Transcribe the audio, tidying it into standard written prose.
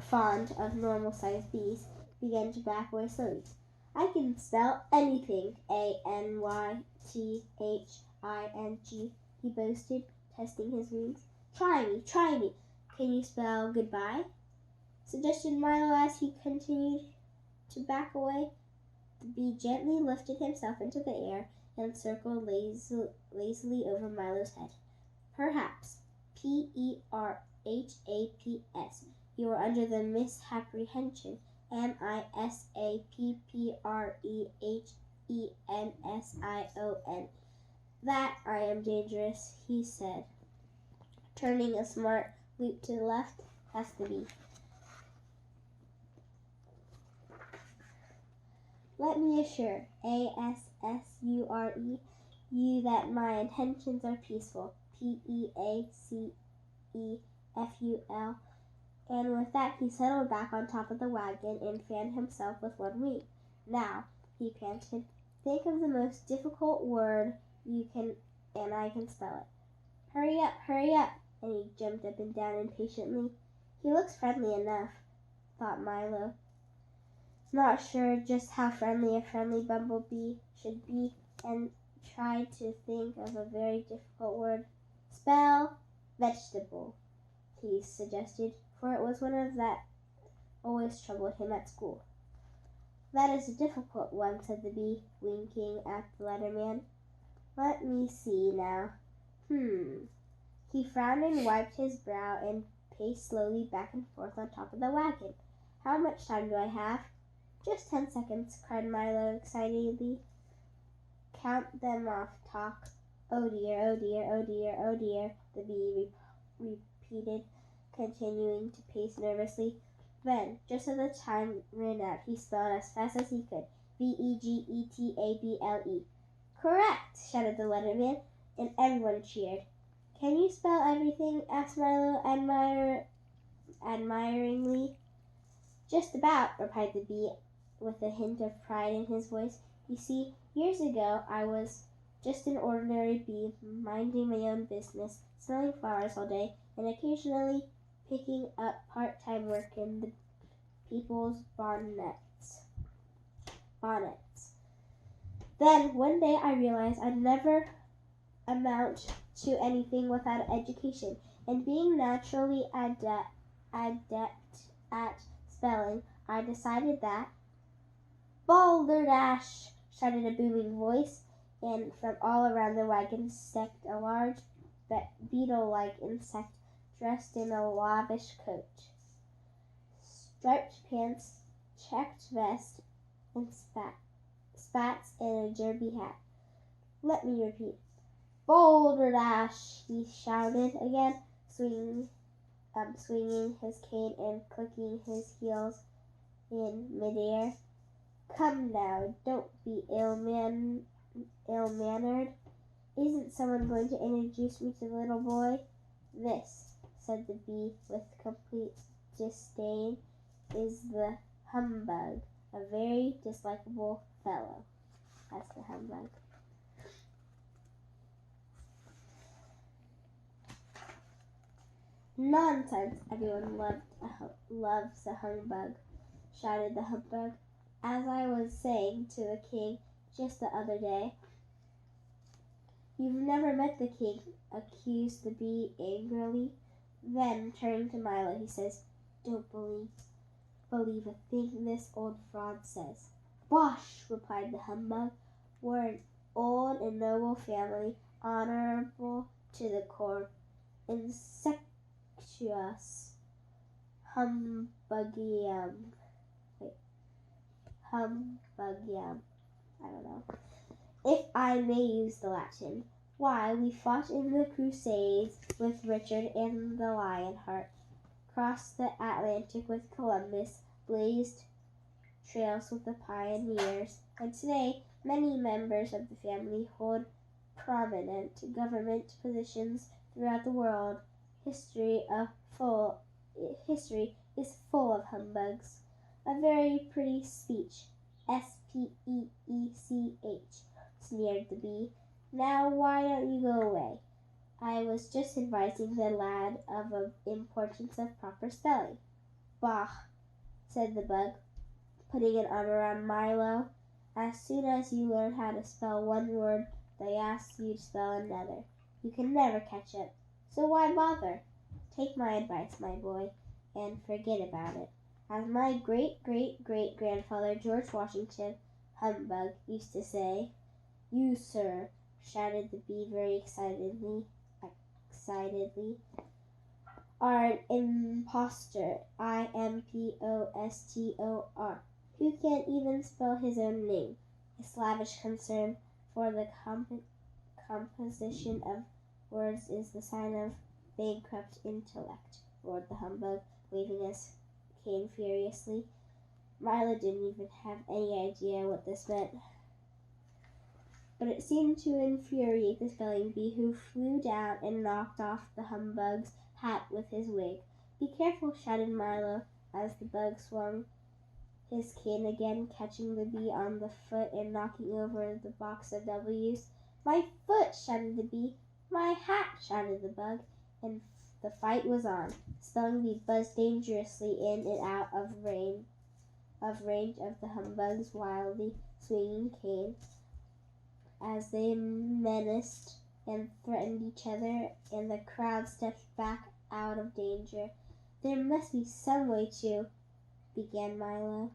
Fond of normal-sized bees, began to back away slowly. I can spell anything, Anything, he boasted, testing his wings. Try me. Can you spell goodbye? Suggested Milo as he continued to back away. The bee gently lifted himself into the air and circled lazily over Milo's head. Perhaps, Perhaps, you are under the misapprehension, Misapprehension, that I am dangerous, he said, turning a smart loop to the left past the bee. Let me assure, Assure, you that my intentions are peaceful, Peaceful. And with that he settled back on top of the wagon and fanned himself with one wing. Now, he panted, think of the most difficult word you can, and I can spell it. Hurry up, and he jumped up and down impatiently. He looks friendly enough, thought Milo, not sure just how friendly a friendly bumblebee should be, and tried to think of a very difficult word. Spell vegetable, he suggested, for it was one that always troubled him at school. That is a difficult one, said the bee, winking at the letterman. Let me see now. He frowned and wiped his brow and paced slowly back and forth on top of the wagon. How much time do I have? Just 10 seconds, cried Milo excitedly. Count them off, Talk. Oh dear, the bee repeated, continuing to pace nervously. Then, just as the time ran out, he spelled as fast as he could, Vegetable. Correct, shouted the letterman, and everyone cheered. Can you spell everything? Asked Milo admiringly. Just about, replied the bee, with a hint of pride in his voice. You see, years ago I was just an ordinary bee, minding my own business, smelling flowers all day, and occasionally picking up part-time work in the people's bonnets. Then, one day I realized I'd never amount to anything without education, and being naturally adept at spelling, I decided that Balderdash, shouted a booming voice, and from all around the wagon stepped a large beetle-like insect dressed in a lavish coat, striped pants, checked vest, and spats and a derby hat. Let me repeat. Balderdash, he shouted again, swinging his cane and clicking his heels in midair. Come now, don't be ill-mannered. Isn't someone going to introduce me to the little boy? This, said the bee with complete disdain, is the humbug, a very dislikable fellow. That's the humbug. Nonsense! Everyone loves a humbug, shouted the humbug. As I was saying to the king just the other day. You've never met the king, accused the bee angrily. Then, turning to Milo, he says, Don't believe a thing this old fraud says. Bosh, replied the humbug. We're an old and noble family, honorable to the core, insectious, humbugium. I don't know. If I may use the Latin. Why, we fought in the Crusades with Richard and the Lionheart, crossed the Atlantic with Columbus, blazed trails with the pioneers, and today many members of the family hold prominent government positions throughout the world. History is full of humbugs. A very pretty speech, Speech, sneered the bee. Now why don't you go away? I was just advising the lad of the importance of proper spelling. Bah, said the bug, putting an arm around Milo. As soon as you learn how to spell one word, they ask you to spell another. You can never catch up. So why bother? Take my advice, my boy, and forget about it. As my great-great-great-grandfather George Washington, humbug, used to say. You, sir, shouted the bee very excitedly, are an impostor, impostor, who can't even spell his own name. His lavish concern for the composition of words is the sign of bankrupt intellect, roared the humbug, waving his cane furiously. Milo didn't even have any idea what this meant, but it seemed to infuriate the spelling bee, who flew down and knocked off the humbug's hat with his wig. Be careful, shouted Milo, as the bug swung his cane again, catching the bee on the foot and knocking over the box of W's. My foot, shouted the bee. My hat, shouted the bug, and the fight was on. The spelling bee buzzed dangerously in and out of range of the humbug's wildly swinging cane, as they menaced and threatened each other, and the crowd stepped back out of danger. There must be some way to, began Milo.